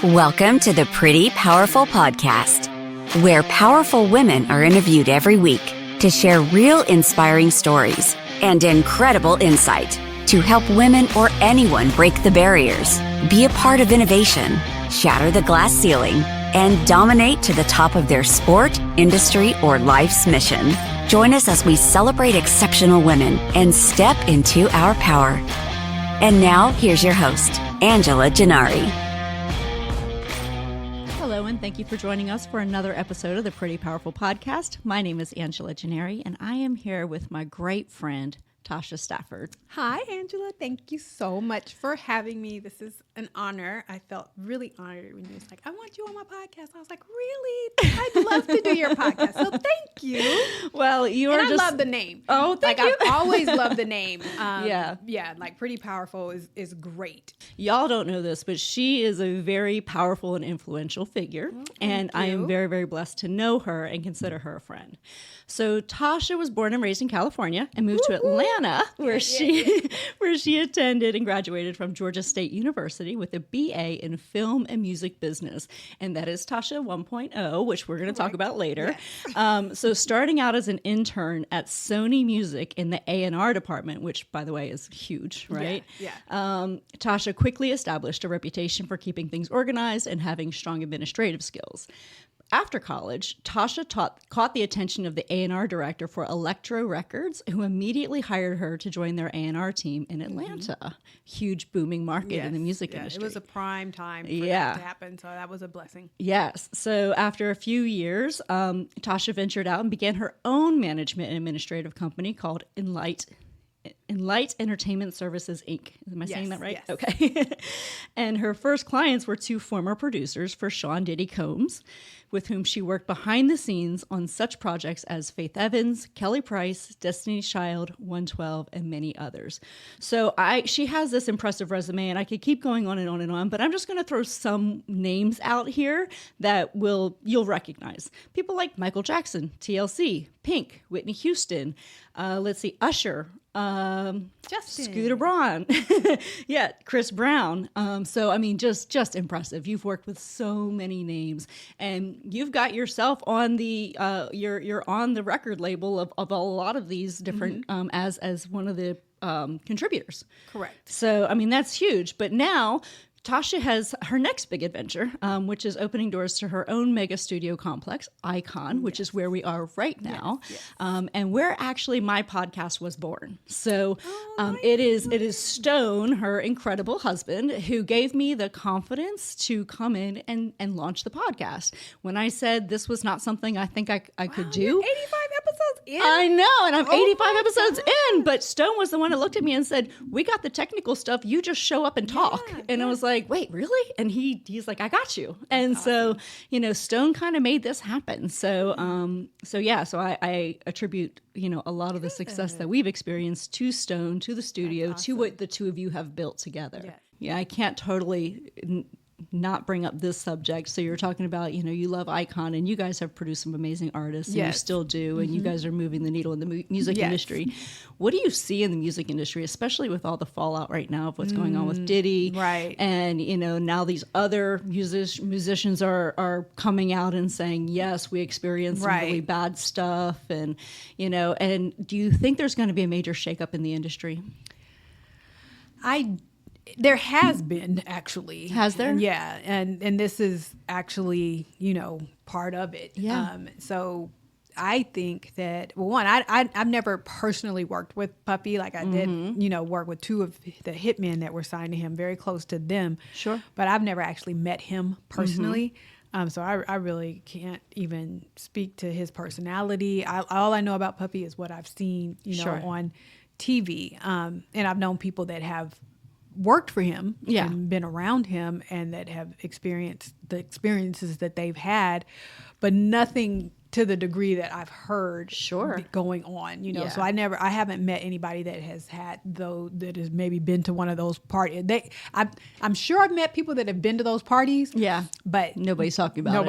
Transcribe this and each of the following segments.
Welcome to the Pretty Powerful Podcast, where powerful women are interviewed every week to share real inspiring stories and incredible insight to help women or anyone break the barriers, be a part of innovation, shatter the glass ceiling, and dominate to the top of their sport, industry, or life's mission. Join us as we celebrate exceptional women and step into our power. And now, here's your host, Angela Gennari. Hello, and thank you for joining us for another episode of the Pretty Powerful Podcast. My name is Angela Gennari, and I am here with my great friend, Tashia Stafford. Hi, Angela. Thank you so much for having me. This is an honor. I felt really honored when you was like, I want you on my podcast. I was like, really? I'd love to do your podcast. So thank you. Well, you are I love the name. Oh, thank you. I've always loved the name. Yeah, like Pretty Powerful is great. Y'all don't know this, but she is a very powerful and influential figure. And I am very, very blessed to know her and consider her a friend. So Tashia was born and raised in California and moved to Atlanta, where she attended and graduated from Georgia State University with a BA in film and music business. And that is Tashia 1.0, which we're going to talk about later. Yes. So starting out as an intern at Sony Music in the A&R department, which, by the way, is huge, right? Yeah. Tashia quickly established a reputation for keeping things organized and having strong administrative skills. After college, Tashia caught the attention of the A&R director for Electro Records, who immediately hired her to join their A&R team in Atlanta. Huge booming market in the music industry. It was a prime time for that to happen, so that was a blessing. Yes. So after a few years, Tashia ventured out and began her own management and administrative company called Enlight Entertainment Services, Inc. Am I saying that right? Yes. Okay. And her first clients were two former producers for Sean Diddy Combs, with whom she worked behind the scenes on such projects as Faith Evans, Kelly Price, Destiny's Child, 112, and many others. So she has this impressive resume, and I could keep going on and on and on, but I'm just going to throw some names out here that you'll recognize. People like Michael Jackson, TLC, Pink, Whitney Houston, Usher, Justin. Scooter Braun, Chris Brown. So I mean, just impressive. You've worked with so many names, and you've got yourself on the you're on the record label of a lot of these different as one of the contributors. Correct. So I mean, that's huge. But now Tashia has her next big adventure, which is opening doors to her own mega studio complex, Icon, which is where we are right now, and where actually my podcast was born. So it is Stone, her incredible husband, who gave me the confidence to come in and launch the podcast. When I said this was not something I think I could do. You're 85 episodes in. I know, and I'm 85 episodes in, but Stone was the one that looked at me and said, we got the technical stuff, you just show up and talk. And I was like, wait, really? And he's like, I got you. And so, Stone kind of made this happen. So I attribute, a lot of the success that we've experienced to Stone, to the studio, to what the two of you have built together. Yeah, I can't totally not bring up this subject. So you're talking about, you love Icon, and you guys have produced some amazing artists, and you still do, and you guys are moving the needle in the music industry. What do you see in the music industry, especially with all the fallout right now of what's going on with Diddy? Right. And, now these other musicians are coming out and saying, yes, we experienced some really bad stuff. And, and do you think there's going to be a major shakeup in the industry? There has been, actually. Has there? Yeah, and this is actually, part of it. Yeah. So I think that, well, one, I've never personally worked with Puffy. Like I did, work with two of the hitmen that were signed to him, very close to them. Sure. But I've never actually met him personally. So I really can't even speak to his personality. All I know about Puffy is what I've seen, on TV. And I've known people that have worked for him and been around him and that have experienced the experiences that they've had, but nothing to the degree that I've heard going on, you know. So I haven't met anybody that has maybe been to one of those parties. I'm sure I've met people that have been to those parties. Yeah. But nobody's talking about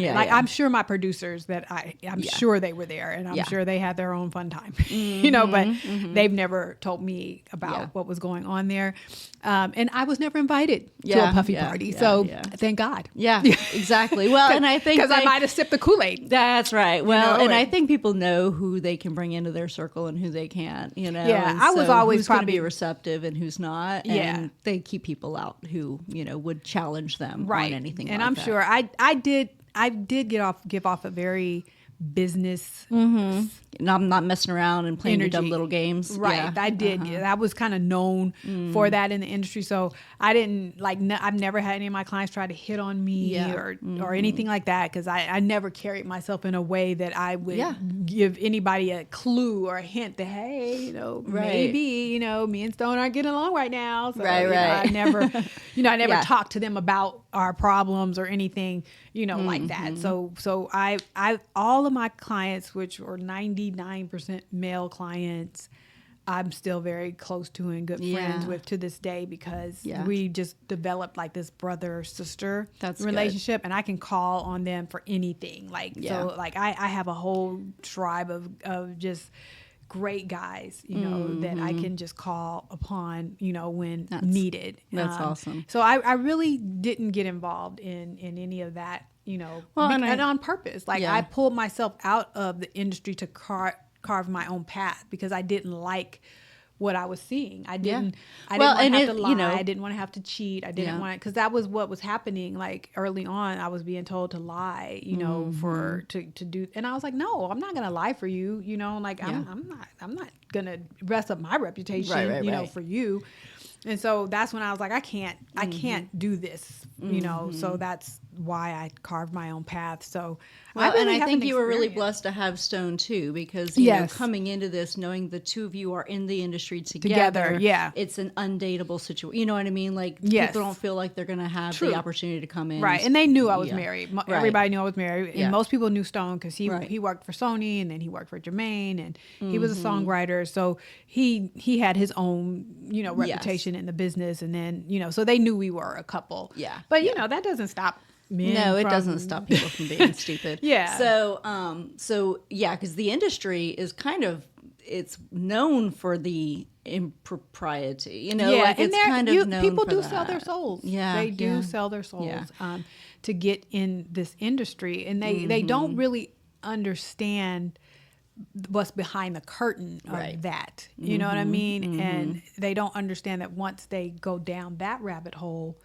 it. Like I'm sure my producers that I'm sure they were there, and I'm sure they had their own fun time, you know, but they've never told me about what was going on there. And I was never invited to a Puffy party. So thank God. Yeah, exactly. Well, and I think because I might have sipped the Kool-Aid. That's right. Well, and I think people know who they can bring into their circle and who they can't, you know. Yeah, I was always who's going to be receptive and who's not. And they keep people out who, you know, would challenge them on anything and like I'm that. sure I did give off a very business. I'm not messing around and playing your dumb little games. Right. Yeah. I did. I was kind of known for that in the industry. So I didn't I've never had any of my clients try to hit on me or anything like that. Cause I never carried myself in a way that I would give anybody a clue or a hint that, hey, you know, maybe, you know, me and Stone aren't getting along right now. So, you know, I never talked to them about our problems or anything, you know, like that. So I all of my clients, which were 99% male clients, I'm still very close to and good friends with to this day because we just developed like this brother-sister relationship, and I can call on them for anything. So like I have a whole tribe of just great guys, you know, that I can just call upon, you know, when needed. That's awesome. So I really didn't get involved in any of that, you know, and on purpose. Like I pulled myself out of the industry to carve my own path because I didn't like what I was seeing. I didn't want to have to lie. You know, I didn't want to have to cheat. I didn't want to, because that was what was happening. Like early on, I was being told to lie, you know, to do. And I was like, no, I'm not going to lie for you. You know, like I'm not going to mess up my reputation, you know, for you. And so that's when I was like, I can't do this, you know. So that's why I carved my own path. So I think you were really blessed to have Stone too, because you know, coming into this, knowing the two of you are in the industry together, it's an undateable situation. You know what I mean? Like people don't feel like they're going to have the opportunity to come in, right? And they knew I was married. Everybody knew I was married, and most people knew Stone because he worked for Sony, and then he worked for Jermaine, and he was a songwriter. So he had his own, you know, reputation in the business, and then, you know, so they knew we were a couple. Yeah, but you know, that doesn't stop men. No, it doesn't stop people from being stupid. So because the industry is kind of, it's known for the impropriety, you know. Yeah, like and it's kind of known people for do that. sell their souls. Yeah, they do sell their souls to get in this industry, and they don't really understand what's behind the curtain of that. You know what I mean? And they don't understand that once they go down that rabbit hole,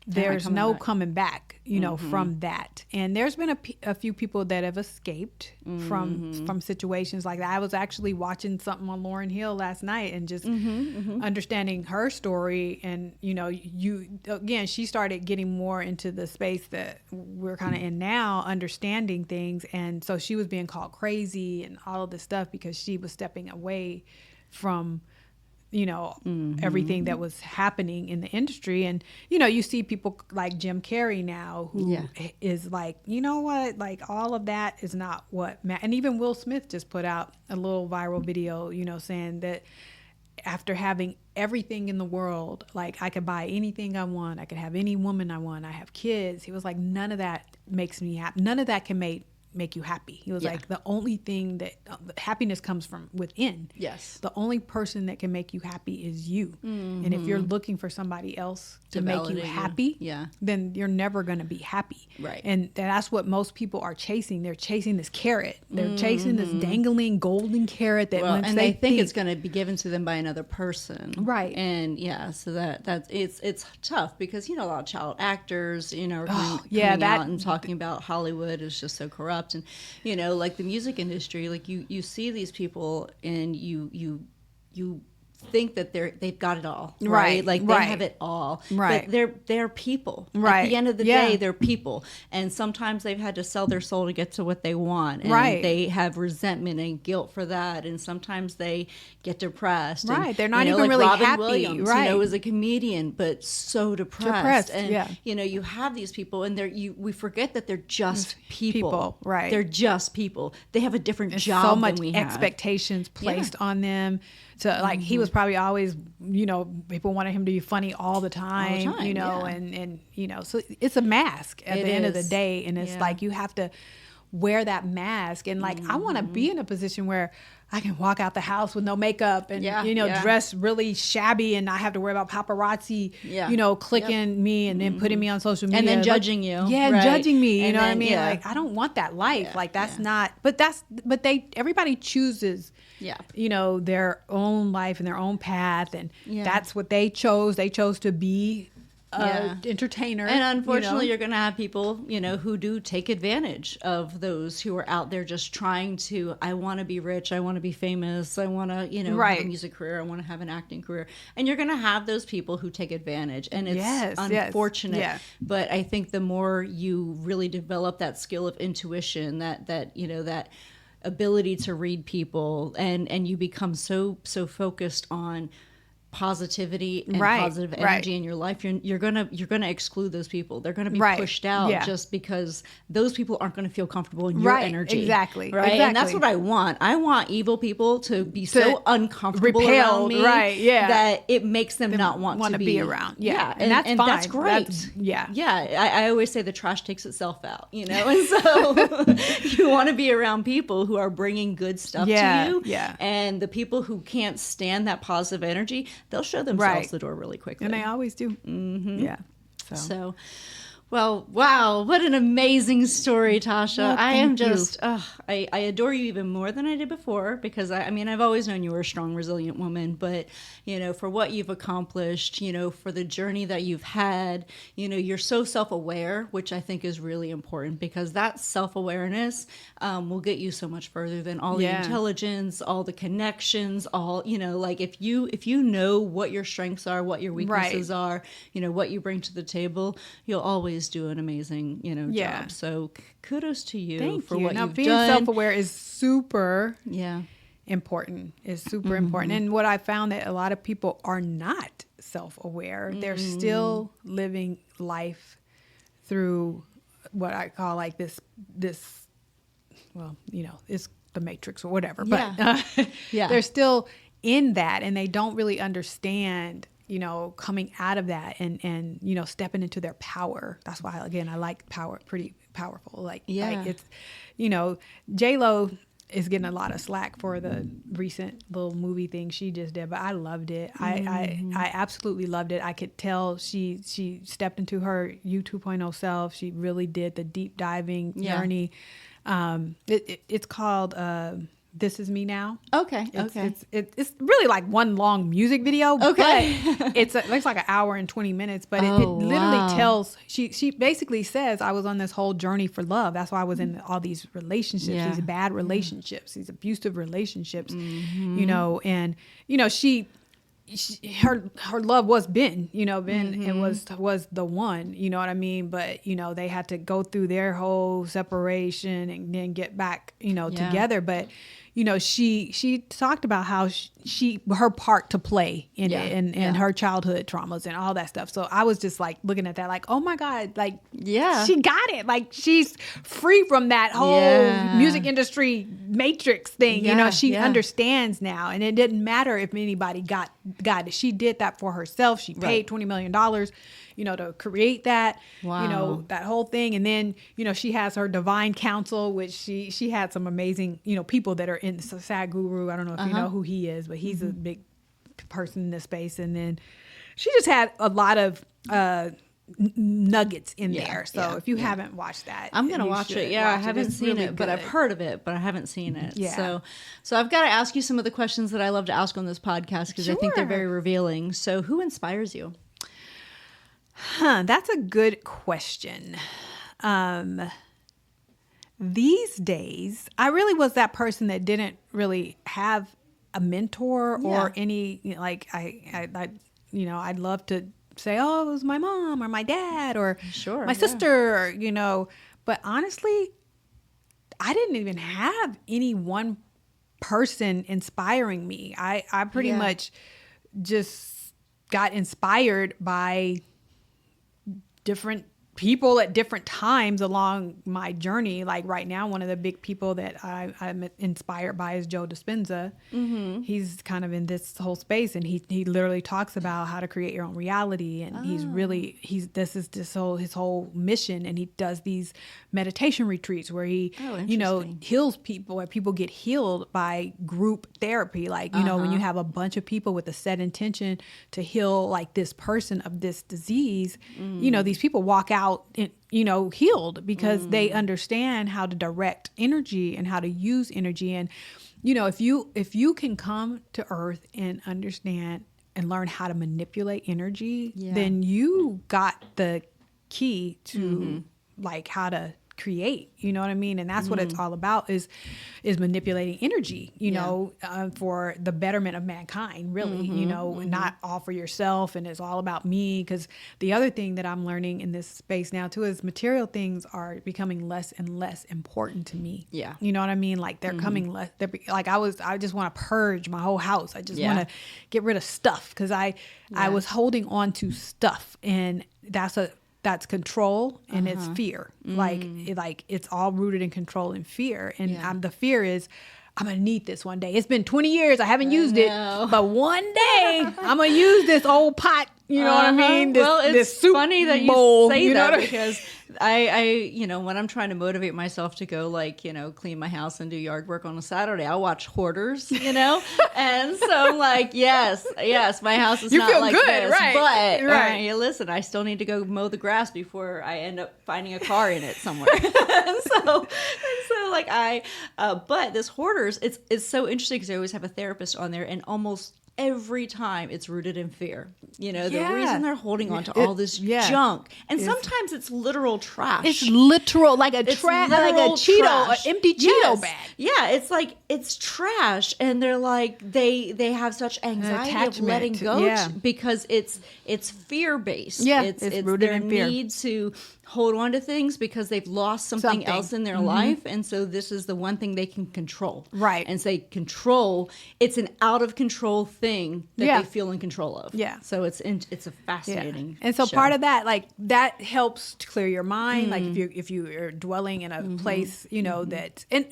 there's no coming back, you know, from that. And there's been a few people that have escaped from situations like that. I was actually watching something on Lauryn Hill last night and just understanding her story. And, you know, she started getting more into the space that we're kind of in now, understanding things. And so she was being called crazy and all of this stuff because she was stepping away from, you know, everything that was happening in the industry. And, you know, you see people like Jim Carrey now who is like, you know what, like all of that is not what and even Will Smith just put out a little viral video, you know, saying that after having everything in the world, like I could buy anything I want, I could have any woman I want, I have kids. He was like, none of that makes me happy. None of that can make you happy. He was like, the only thing that happiness comes from within. Yes. The only person that can make you happy is you. And if you're looking for somebody else to make you happy, then you're never going to be happy. Right. And that's what most people are chasing. They're chasing this carrot. They're chasing this dangling golden carrot that once they think it's going to be given to them by another person. Right. And so that's it's tough because, you know, a lot of child actors, you know, are coming out and talking about Hollywood is just so corrupt. And, you know, like the music industry, like you see these people and you think that they've got it all, right? Like they have it all, right? But they're people. Right. At the end of the day, they're people, and sometimes they've had to sell their soul to get to what they want, and they have resentment and guilt for that, and sometimes they get depressed. Right. And, they're not you know, even like really Robin happy. Williams, right. You know, was a comedian, but so depressed. And yeah. you know, you have these people, and we forget that they're just people. Right. They're just people. They have a different There's job so much than we have. expectations placed on them. So like he was probably always, you know, people wanted him to be funny all the time, you know, and you know, so it's a mask at the end of the day, and it's like you have to wear that mask, and like I want to be in a position where I can walk out the house with no makeup and you know dress really shabby and not have to worry about paparazzi, you know, clicking me and then putting me on social media and then judging you, judging me, you and know then, what I mean? Like I don't want that life. Like that's not. But everybody chooses. You know, their own life and their own path, and that's what they chose. They chose to be entertainer. And unfortunately, you're going to have people, you know, who do take advantage of those who are out there just trying to, I want to be rich, I want to be famous, I want to, you know, have a music career, I want to have an acting career. And you're going to have those people who take advantage. And it's unfortunate. But I think the more you really develop that skill of intuition, that you know, that ability to read people, and you become so focused on positivity and positive energy in your life, you're gonna exclude those people. They're gonna be pushed out just because those people aren't gonna feel comfortable in your energy. Exactly. And that's what I want. I want evil people to be so uncomfortable around me that it makes them not want to be around. And that's fine. That's great. I always say the trash takes itself out, you know. And so you want to be around people who are bringing good stuff to you. And the people who can't stand that positive energy, they'll show themselves the door really quickly. And they always do. Yeah. So, well, wow, what an amazing story, Tasha. Well, I am just, I adore you even more than I did before, because I mean, I've always known you were a strong, resilient woman, but, you know, for what you've accomplished, you know, for the journey that you've had, you know, you're so self-aware, which I think is really important, because that self-awareness will get you so much further than all the intelligence, all the connections, all, you know, like if you know what your strengths are, what your weaknesses are, you know, what you bring to the table, you'll always do an amazing, you know, job. So kudos to you for what you've being done. Self-aware is super important. It's super important. And what I found that a lot of people are not self-aware. They're still living life through what I call like this, well, you know, it's the Matrix or whatever, but they're still in that, and they don't really understand, you know, coming out of that and you know, stepping into their power. That's why, again, I like power, pretty powerful. Like it's, you know, J-Lo is getting a lot of slack for the recent little movie thing she just did, but I loved it. I absolutely loved it. I could tell she stepped into her U 2.0 self. She really did the deep diving journey. It's called This Is Me Now. It's really like one long music video. But it's like an hour and 20 minutes, but it literally tells, she basically says, I was on this whole journey for love. That's why I was in all these relationships, these bad relationships, these abusive relationships, you know, and, you know, her love was Ben, you know, it was the one, you know what I mean? But, you know, they had to go through their whole separation and then get back, you know, together. But, you know, she talked about how her part to play in it and her childhood traumas and all that stuff. So I was just like looking at that like, oh my God, like, she got it. Like she's free from that whole music industry matrix thing. You know, she understands now, and it didn't matter if anybody got it. She did that for herself. She paid $20 million, you know, to create that, you know, that whole thing. And then, you know, she has her divine counsel, which she had some amazing, you know, people that are in the Sadhguru. I don't know if you know who he is, but he's a big person in this space. And then she just had a lot of nuggets in there. So if you haven't watched that, I'm going to watch it. I haven't seen it, but I've heard of it, but I haven't seen it. So I've got to ask you some of the questions that I love to ask on this podcast, because I think they're very revealing. So who inspires you? That's a good question. These days, I really was that person that didn't really have a mentor Yeah. or any, like, I'd love to say, oh, it was my mom or my dad or Sure, my yeah. sister, but honestly, I didn't even have any one person inspiring me. I pretty Yeah. much just got inspired by different people at different times along my journey. Like right now, one of the big people that I'm inspired by is Joe Dispenza. Mm-hmm. He's kind of in this whole space, and he literally talks about how to create your own reality. And this is his whole mission. And he does these meditation retreats where he, heals people, where people get healed by group therapy. Like, when you have a bunch of people with a set intention to heal like this person of this disease, these people walk out, healed because they understand how to direct energy and how to use energy. And, if you can come to earth and understand and learn how to manipulate energy, then you got the key to like how to create, you know what I mean? And that's what it's all about is manipulating energy, for the betterment of mankind, really, not all for yourself. And it's all about me. Because the other thing that I'm learning in this space now too is material things are becoming less and less important to me. Yeah. You know what I mean? Like they're coming less, I just want to purge my whole house. I just want to get rid of stuff because I was holding on to stuff, and that's control and it's fear. Like it's all rooted in control and fear. And the fear is, I'm going to need this one day. It's been 20 years. I haven't used it, but one day I'm going to use this old pot. You know what I mean? It's soup funny that bowl, you say that what I mean? because I, when I'm trying to motivate myself to go clean my house and do yard work on a Saturday, I watch Hoarders, and so I'm like, yes, my house is not like good, this, right? But Right. Listen, I still need to go mow the grass before I end up finding a car in it somewhere. But this Hoarders, it's so interesting because I always have a therapist on there, and almost every time it's rooted in fear. The reason they're holding on to all this junk. And sometimes it's literal trash. It's literal, like a trash, like a Cheeto, trash. an empty Cheeto bag. Yeah, it's like, it's trash. And they're like, they have such anxiety of letting go because it's fear-based. Yeah, it's rooted their in fear. need to hold on to things because they've lost something else in their life. And so this is the one thing they can control. Right. And say control, it's an out of control thing that they feel in control of. Yeah. So it's a fascinating And so show. part of that, like that helps to clear your mind. Like if you are dwelling in a place, that, and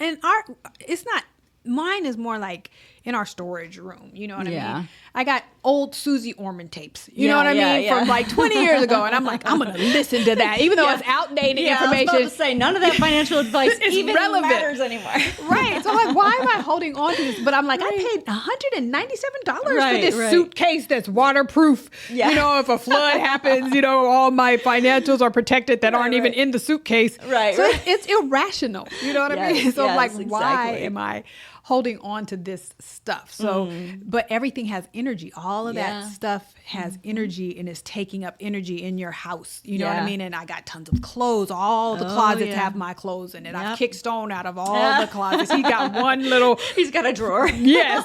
it's not, mine is more like in our storage room. You know what I mean? I got old Susie Orman tapes. You know what I mean? From like 20 years ago. And I'm like, I'm going to listen to that. Even though it's outdated information. I was about to say, none of that financial advice even relevant. matters anymore. Right. So I'm like, why am I holding on to this? But I'm like, I paid $197 for this suitcase that's waterproof. Yeah. If a flood happens, all my financials are protected that aren't even in the suitcase. Right. So it's irrational. You know what I mean? So I'm like, why exactly. am I holding on to this stuff? So, but everything has energy. All of that stuff has energy and is taking up energy in your house. You know what I mean? And I got tons of clothes. All the closets have my clothes in it. I've kicked Stone out of all the closets. He got one little... He's got a drawer. Yes.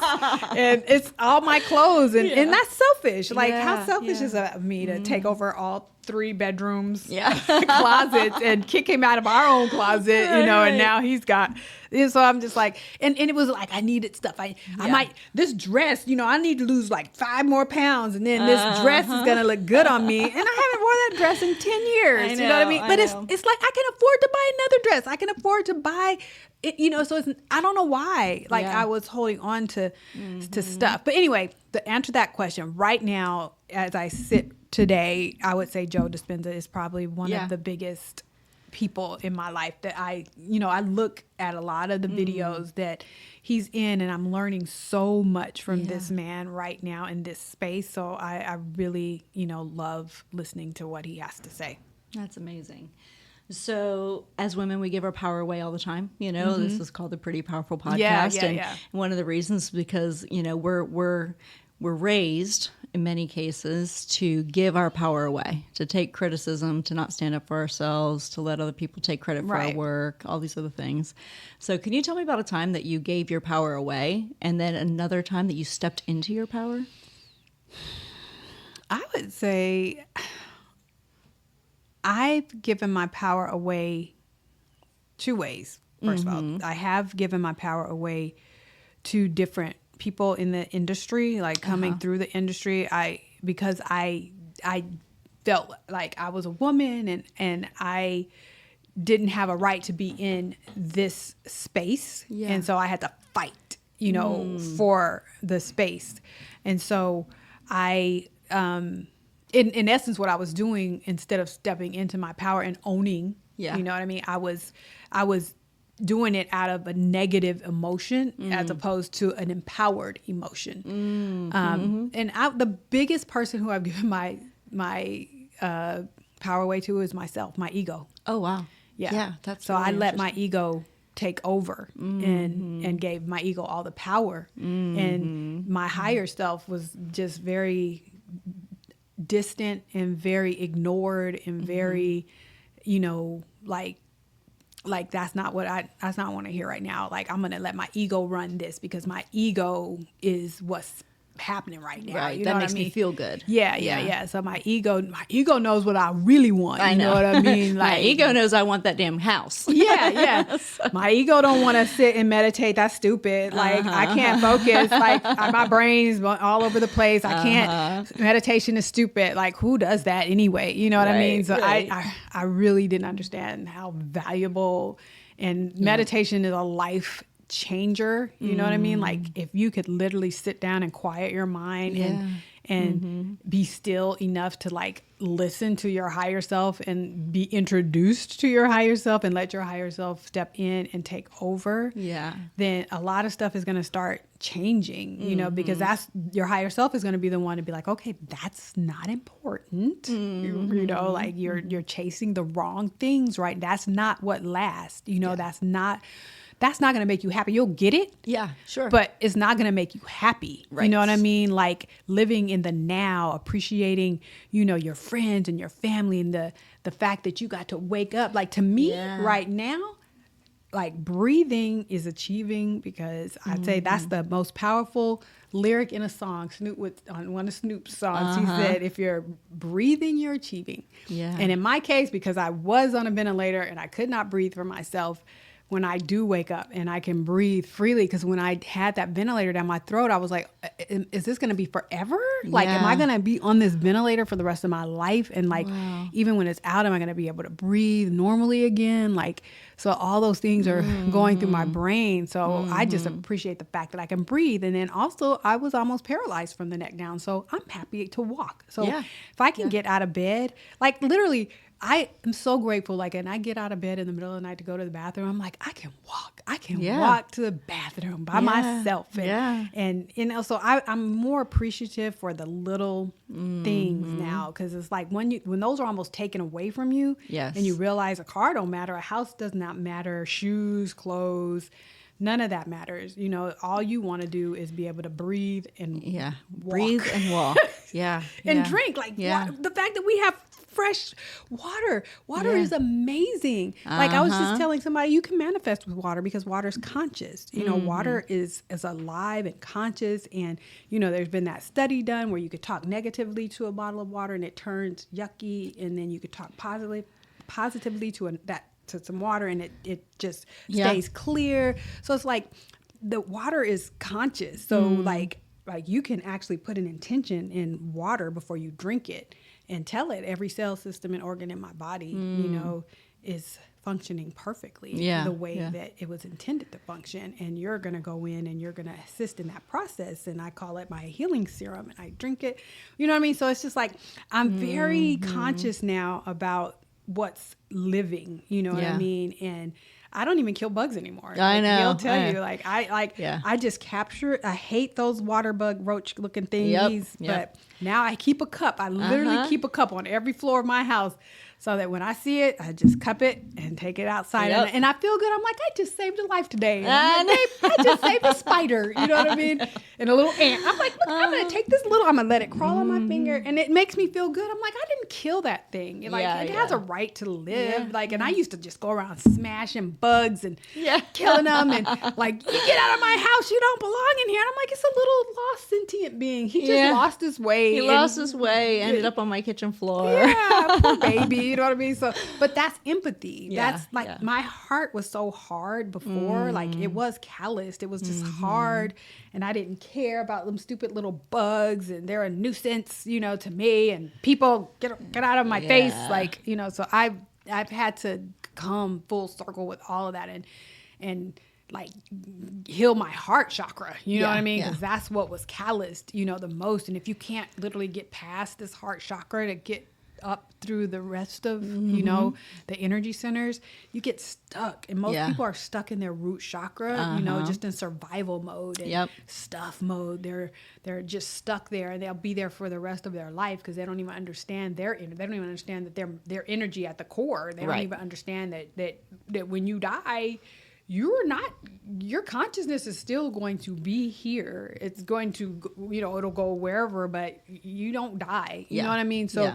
And it's all my clothes. And that's selfish. Like, how selfish is it of me to take over all 3 bedrooms, closets, and kick him out of our own closet, and now he's got... So I'm just like, and it was like, I needed stuff. I might, this dress, I need to lose like 5 more pounds, and then this dress is going to look good on me. And I haven't worn that dress in 10 years. You know what I mean? But it's like, I can afford to buy another dress. I can afford to buy it, so it's, I don't know why, like I was holding on to stuff. But anyway, to answer that question right now, as I sit today, I would say Joe Dispenza is probably one of the biggest people in my life that I look at a lot of the videos that he's in, and I'm learning so much from this man right now in this space. So I really, love listening to what he has to say. That's amazing. So as women, we give our power away all the time. This is called the Pretty Powerful Podcast. And one of the reasons is because, we're raised in many cases to give our power away, to take criticism, to not stand up for ourselves, to let other people take credit for our work, all these other things. So can you tell me about a time that you gave your power away and then another time that you stepped into your power? I would say I've given my power away two ways. First of all, I have given my power away to different people in the industry, like coming through the industry. Because I felt like I was a woman and I didn't have a right to be in this space. Yeah. And so I had to fight, for the space. And so I, in essence, what I was doing instead of stepping into my power and owning, you know what I mean? I was doing it out of a negative emotion as opposed to an empowered emotion. And the biggest person who I've given my power away to is myself, my ego. Oh, wow. Yeah. That's so really I let my ego take over and gave my ego all the power. And my higher self was just very distant and very ignored and very, like that's not what I want to hear right now. Like, I'm going to let my ego run this because my ego is what's happening right now. Right. You know that what makes I mean? me feel good. Yeah. So my ego knows what I really want. You know what I mean? Like, my ego knows I want that damn house. Yeah. My ego don't want to sit and meditate. That's stupid. Like, I can't focus. Like, my brain's all over the place. I can't. Meditation is stupid. Like, who does that anyway? You know what I mean? So I really didn't understand how valuable, and meditation is a life changer. You know what I mean? Like, if you could literally sit down and quiet your mind and be still enough to like listen to your higher self and be introduced to your higher self and let your higher self step in and take over, then a lot of stuff is going to start changing, because that's your higher self is going to be the one to be like, okay, that's not important. Like you're chasing the wrong things, right? That's not what lasts. That's not going to make you happy. You'll get it. Yeah, sure. But it's not going to make you happy. Right. You know what I mean? Like, living in the now, appreciating, your friends and your family and the fact that you got to wake up. Like, to me right now, like, breathing is achieving, because I'd say that's the most powerful lyric in a song. On one of Snoop's songs, he said, if you're breathing, you're achieving. Yeah. And in my case, because I was on a ventilator and I could not breathe for myself, when I do wake up and I can breathe freely, because when I had that ventilator down my throat, I was like, is this going to be forever? Like, am I going to be on this ventilator for the rest of my life? And like, even when it's out, am I going to be able to breathe normally again? Like, so all those things are going through my brain. So I just appreciate the fact that I can breathe. And then also, I was almost paralyzed from the neck down. So I'm happy to walk. So if I can get out of bed, like, literally, I am so grateful. Like, and I get out of bed in the middle of the night to go to the bathroom. I'm like, I can walk. I can walk to the bathroom by myself. And so I'm more appreciative for the little things now. Because it's like when those are almost taken away from you, and you realize a car don't matter, a house does not matter, shoes, clothes, none of that matters. All you want to do is be able to breathe and walk. Breathe and walk. And drink. Like, the fact that we have fresh water. Water is amazing. Like, I was just telling somebody, you can manifest with water because water is conscious. Water is alive and conscious. And, there's been that study done where you could talk negatively to a bottle of water and it turns yucky. And then you could talk positively to some water and it just stays clear. So it's like the water is conscious. So like you can actually put an intention in water before you drink it and tell it every cell, system, and organ in my body, is functioning perfectly the way that it was intended to function. And you're going to go in and you're going to assist in that process. And I call it my healing serum and I drink it. You know what I mean? So it's just like, I'm very conscious now about what's living, you know what I mean? And I don't even kill bugs anymore. I know. He'll tell you, like, I just capture it. I hate those water bug roach looking things, but now I keep a cup. I literally keep a cup on every floor of my house so that when I see it, I just cup it and take it outside. Yep. And I feel good. I'm like, I just saved a life today. And I'm like, babe, I just saved a spider. You know what I mean? And a little ant. I'm like, look, I'm going to take this little, I'm going to let it crawl on my finger. And it makes me feel good. I'm like, I didn't kill that thing. Like, it has a right to live. Like, and I used to just go around smashing bugs and killing them. And like, you get out of my house. You don't belong in here. And I'm like, it's a little lost sentient being. He just lost his way. He lost his way, ended up on my kitchen floor. Yeah, poor baby. You know what I mean? So, but that's empathy. That's like my heart was so hard before. Like it was calloused. It was just hard, and I didn't care about them stupid little bugs, and they're a nuisance, you know, to me. And people get out of my face, like, you know. So I've had to come full circle with all of that, and like heal my heart chakra, you know what I mean? Because that's what was calloused, you know, the most. And if you can't literally get past this heart chakra to get up through the rest of, you know, the energy centers, you get stuck. And most people are stuck in their root chakra, you know, just in survival mode and stuff mode. They're just stuck there, and they'll be there for the rest of their life because they don't even understand they don't even understand that their energy at the core. They don't even understand that when you die, your consciousness is still going to be here. It's going to, you know, it'll go wherever, but you don't die. You know what I mean? So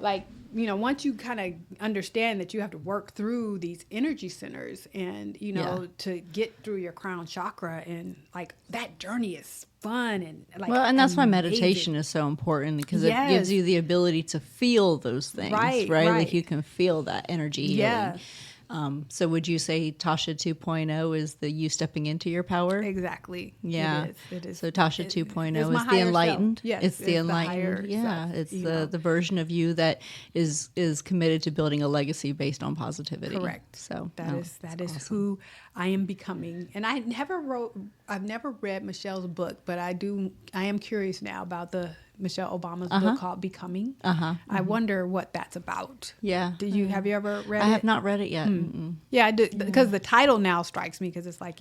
like, you know, once you kind of understand that you have to work through these energy centers and, you know, to get through your crown chakra, and like that journey is fun and like, well, and that's why meditation is so important, because it gives you the ability to feel those things, right? Like you can feel that energy healing. So would you say Tasha 2.0 is the you stepping into your power? Exactly. Yeah. It is. So Tasha 2.0 is the enlightened. Yes, it's the enlightened. It's the version of you that is committed to building a legacy based on positivity. Correct. So that is awesome. Who I am becoming. And I've never read Michelle's book, but I am curious now about Michelle Obama's book called Becoming. I wonder what that's about. Yeah. Have you ever read it? I have not read it yet. Yeah, I do, because the title now strikes me, because it's like,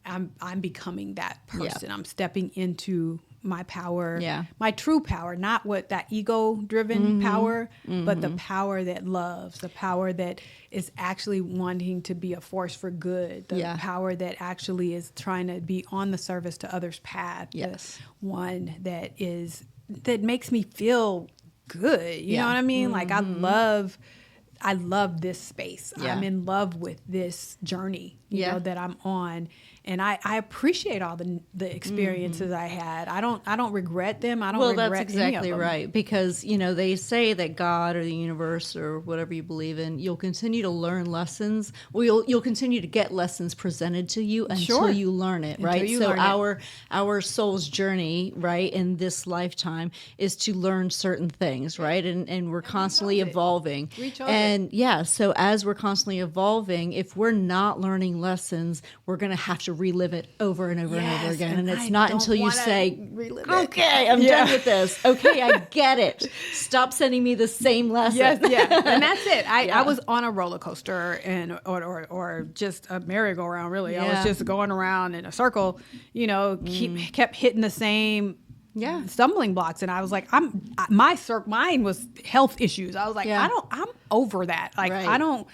I'm becoming that person. I'm stepping into my power, my true power, not what that ego-driven power, but the power that loves, the power that is actually wanting to be a force for good, the power that actually is trying to be on the service to others' path, the one that makes me feel good. You know what I mean? Like I love this space. I'm in love with this journey, you know, that I'm on. And I appreciate all the experiences I had. I don't regret them. I don't regret that's exactly any of them. right. Because, you know, they say that God or the universe or whatever you believe in, you'll continue to learn lessons. Well, you'll continue to get lessons presented to you until you learn it, right? So our soul's journey, right, in this lifetime is to learn certain things, right? And we're constantly evolving. And so as we're constantly evolving, if we're not learning lessons, we're going to have to relive it over and over and over again. And it's not until you say, okay, I'm done with this. Okay, I get it. Stop sending me the same lesson. And that's it. I was on a roller coaster or just a merry-go-round, really. I was just going around in a circle, you know, kept hitting the same stumbling blocks. And I was like, mine was health issues. I was like, I'm over that. Like, I don't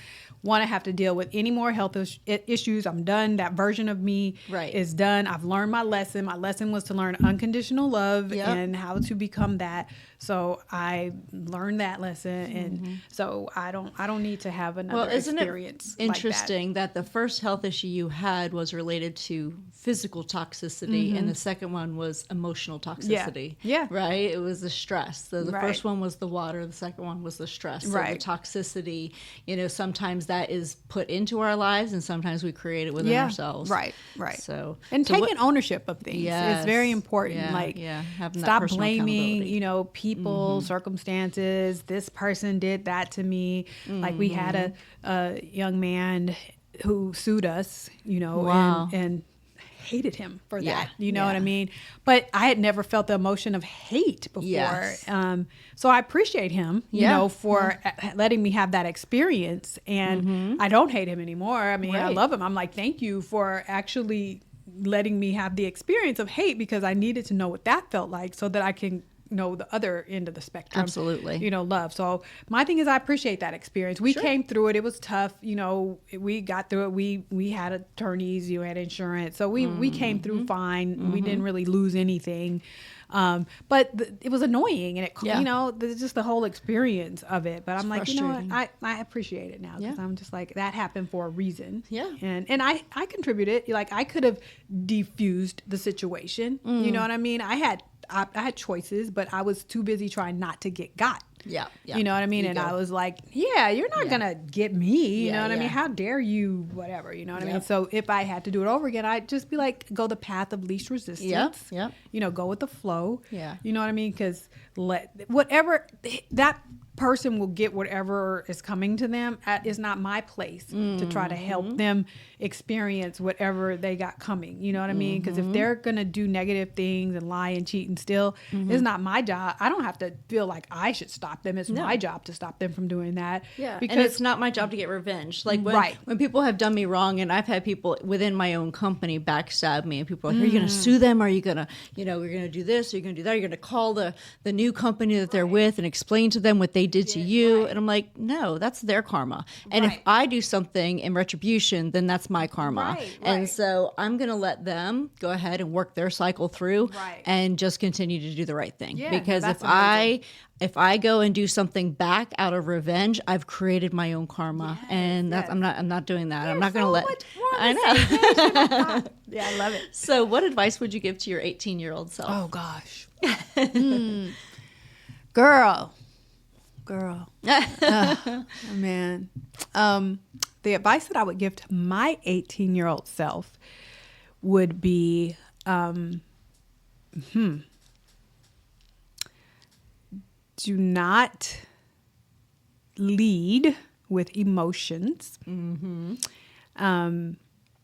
want to have to deal with any more health issues. I'm done. That version of me is done. I've learned my lesson. My lesson was to learn unconditional love and how to become that. So I learned that lesson, and so I don't need to have another experience. It interesting that the first health issue you had was related to physical toxicity, and the second one was emotional toxicity. Right. It was the stress. So the first one was the water. The second one was the stress. So the toxicity. You know, sometimes that is put into our lives, and sometimes we create it within ourselves. Right. So taking ownership of things is very important. Stop blaming. You know, people, circumstances. This person did that to me. Like we had a young man who sued us, you know, and hated him for that. You know what I mean? But I had never felt the emotion of hate before. So I appreciate him, you know, for letting me have that experience. And I don't hate him anymore. I mean, I love him. I'm like, thank you for actually letting me have the experience of hate, because I needed to know what that felt like so that I can know the other end of the spectrum. Absolutely. You know, love. So my thing is, I appreciate that experience. We came through it. It was tough. You know, we got through it. We had attorneys, you had insurance. So we came through fine. We didn't really lose anything. But it was annoying, and you know, just the whole experience of it. But I'm like, you know what? I appreciate it now, because I'm just like, that happened for a reason. Yeah. And I contributed. Like, I could have defused the situation. You know what I mean? I had choices, but I was too busy trying not to get got. Yeah. You know what I mean? And I was like, you're not going to get me. You know what I mean? How dare you, whatever, you know what I mean? So if I had to do it over again, I'd just be like, go the path of least resistance. You know, go with the flow. Yeah. You know what I mean? Because whatever, that person will get whatever is coming to them. It's not my place to try to help them experience whatever they got coming. You know what I mean? Because if they're going to do negative things and lie and cheat and steal, it's not my job. I don't have to feel like I should stop them. It's my job to stop them from doing that. Yeah. Because and it's not my job to get revenge. Like when people have done me wrong, and I've had people within my own company backstab me, and people are like, are you going to sue them? Are you going to, you know, we're going to do this, or you're going to do that? You're going to call the new company that they're with and explain to them what they did to you. And I'm like, no, that's their karma. And if I do something in retribution, then that's my karma. And so I'm going to let them go ahead and work their cycle through and just continue to do the right thing. Because if I go and do something back out of revenge, I've created my own karma. And that's I'm not doing that. I'm not going to let I know. Yeah, I love it. So what advice would you give to your 18-year-old self? Oh gosh. Girl. Oh, man. The advice that I would give to my 18-year-old self would be, do not lead with emotions.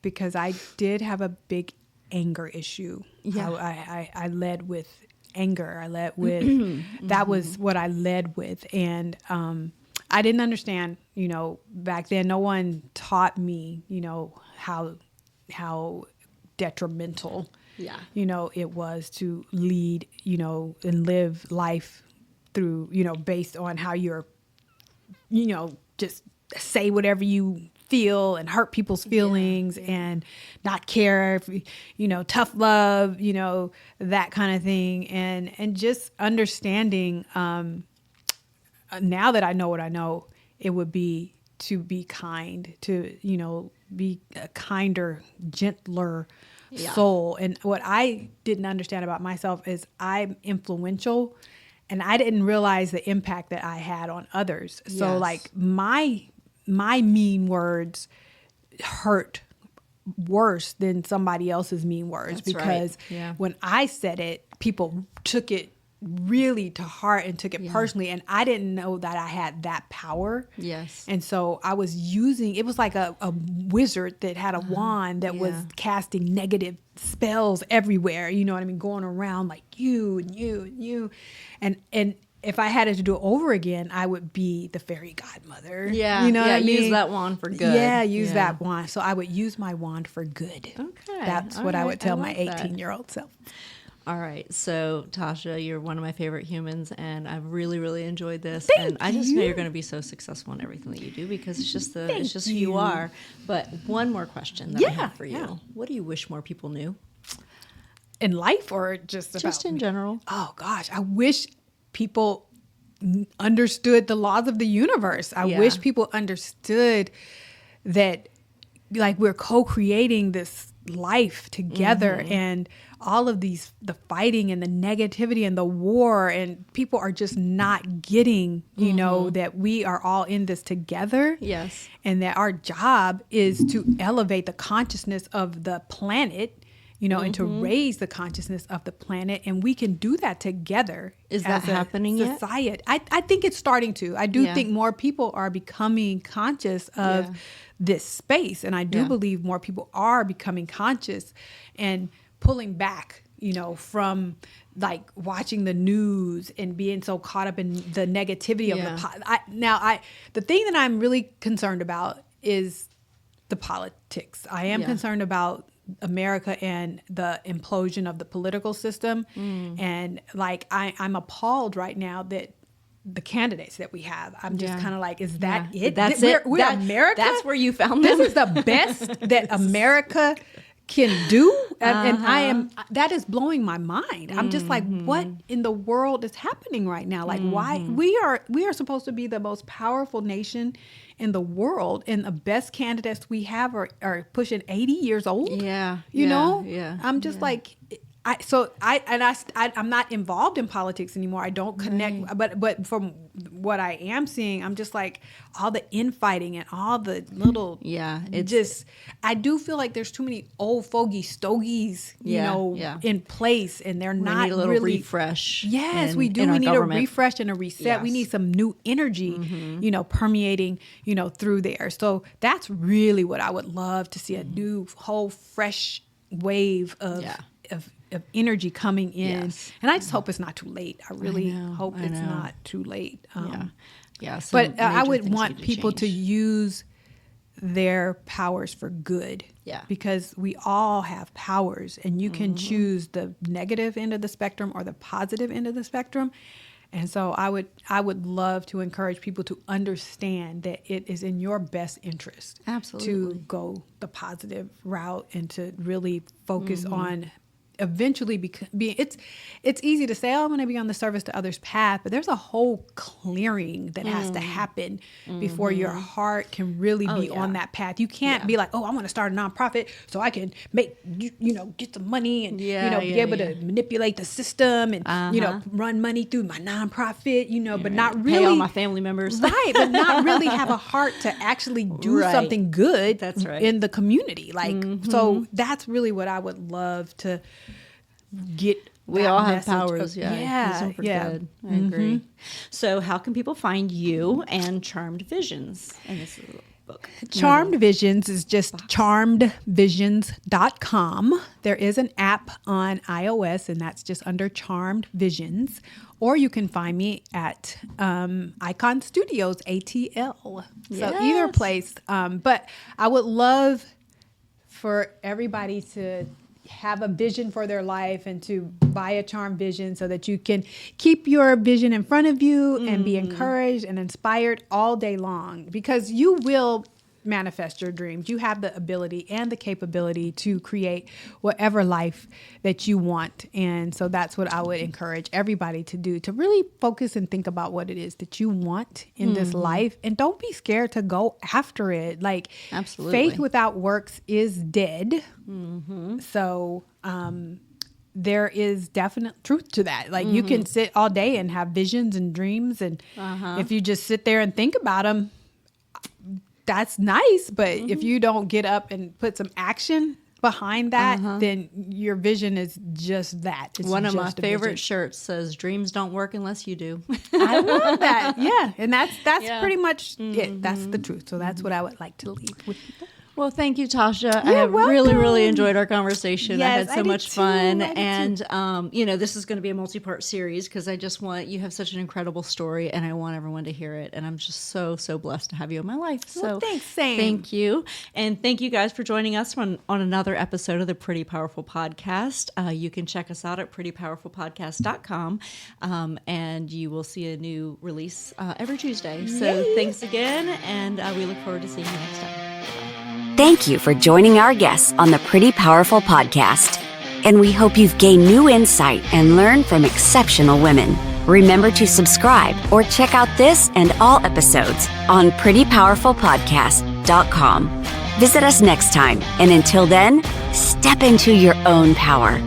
Because I did have a big anger issue. I led with anger. I led with, that was what I led with. And I didn't understand, you know, back then, no one taught me, you know, how detrimental, you know, it was to lead, you know, and live life through, you know, based on how you're, you know, just say whatever you feel and hurt people's feelings and not care if, you know, tough love, you know, that kind of thing. And just understanding, now that I know what I know, it would be to be kind, to, you know, be a kinder, gentler soul. And what I didn't understand about myself is I'm influential, and I didn't realize the impact that I had on others. So like my mean words hurt worse than somebody else's mean words. That's because when I said it, people took it really to heart and took it personally, and I didn't know that I had that power. And so I was using, it was like a wizard that had a wand that was casting negative spells everywhere, you know what I mean, going around like you and you and you, and if I had to do it over again, I would be the fairy godmother. You know what I mean? Use that wand for good. Use that wand. So I would use my wand for good. Okay. That's what I would tell my 18-year-old self. All right. So, Tasha, you're one of my favorite humans, and I've really, really enjoyed this. Thank I just know you're going to be so successful in everything that you do, because it's just who you are. But one more question that I have for you. What do you wish more people knew? In life, or just in general? Oh, gosh. I wish people understood the laws of the universe. I wish people understood that, like, we're co-creating this life together, and all of the fighting and the negativity and the war, and people are just not getting, you know, that we are all in this together. And that our job is to elevate the consciousness of the planet, you know, and to raise the consciousness of the planet. And we can do that together. Is that happening society yet? I think it's starting to. I do think more people are becoming conscious of this space. And I do believe more people are becoming conscious and pulling back, you know, from like watching the news and being so caught up in the negativity of the thing that I'm really concerned about is the politics. I am concerned about America and the implosion of the political system. And like, I'm appalled right now that the candidates that we have, I'm just kind of like, is that it? That's it. We're America. That's where you found them. This is the best that America can do. And that is blowing my mind. I'm just like, what in the world is happening right now? Like, why we are supposed to be the most powerful nation in the world, and the best candidates we have are pushing 80 years old. You know? I'm just like, I'm not involved in politics anymore. I don't connect, but from what I am seeing, I'm just like, all the infighting and all the little, I do feel like there's too many old fogey stogies, you know, in place, and they're not need a little really refresh. Yes, we do. We need a refresh and a reset. Yes. We need some new energy, you know, permeating, you know, through there. So that's really what I would love to see, a new, whole, fresh wave of energy coming in. Yes. And I just hope it's not too late. I really hope it's not too late. But I would want people to use their powers for good. Because we all have powers, and you can choose the negative end of the spectrum or the positive end of the spectrum. And so I would love to encourage people to understand that it is in your best interest to go the positive route and to really focus on eventually it's easy to say, oh, I'm going to be on the service to others path, but there's a whole clearing that has to happen before your heart can really be on that path. You can't be like, oh, I want to start a nonprofit so I can make, you know, get some money and, be able to manipulate the system and, you know, run money through my nonprofit, you know, but not really pay all my family members. Right. But not really have a heart to actually do something good in the community. Like, so that's really what I would love to get. We all have powers. Good. I agree. So how can people find you and Charmed Visions in this book? Charmed Visions is just charmedvisions.com. There is an app on iOS, and that's just under Charmed Visions. Or you can find me at Icon Studios, ATL. So either place. But I would love for everybody to have a vision for their life and to buy a Charm Vision so that you can keep your vision in front of you and be encouraged and inspired all day long, because you will manifest your dreams. You have the ability and the capability to create whatever life that you want. And so that's what I would encourage everybody to do, to really focus and think about what it is that you want in this life. And don't be scared to go after it. Like, faith without works is dead. So there is definite truth to that. Like, you can sit all day and have visions and dreams. And if you just sit there and think about them, that's nice, but if you don't get up and put some action behind that, then your vision is just that. It's one of my favorite shirts says, "Dreams don't work unless you do." I love that. Yeah, and that's pretty much it. That's the truth. So that's what I would like to leave with people. Well, thank you, Tasha. I have really enjoyed our conversation. Yes, I had so much fun. And, you know, this is going to be a multi-part series because I just you have such an incredible story and I want everyone to hear it. And I'm just so blessed to have you in my life. So thanks, Sam. Thank you. And thank you guys for joining us on another episode of the Pretty Powerful Podcast. You can check us out at prettypowerfulpodcast.com. And you will see a new release every Tuesday. So thanks again. And we look forward to seeing you next time. Thank you for joining our guests on the Pretty Powerful Podcast. And we hope you've gained new insight and learned from exceptional women. Remember to subscribe or check out this and all episodes on prettypowerfulpodcast.com. Visit us next time. And until then, step into your own power.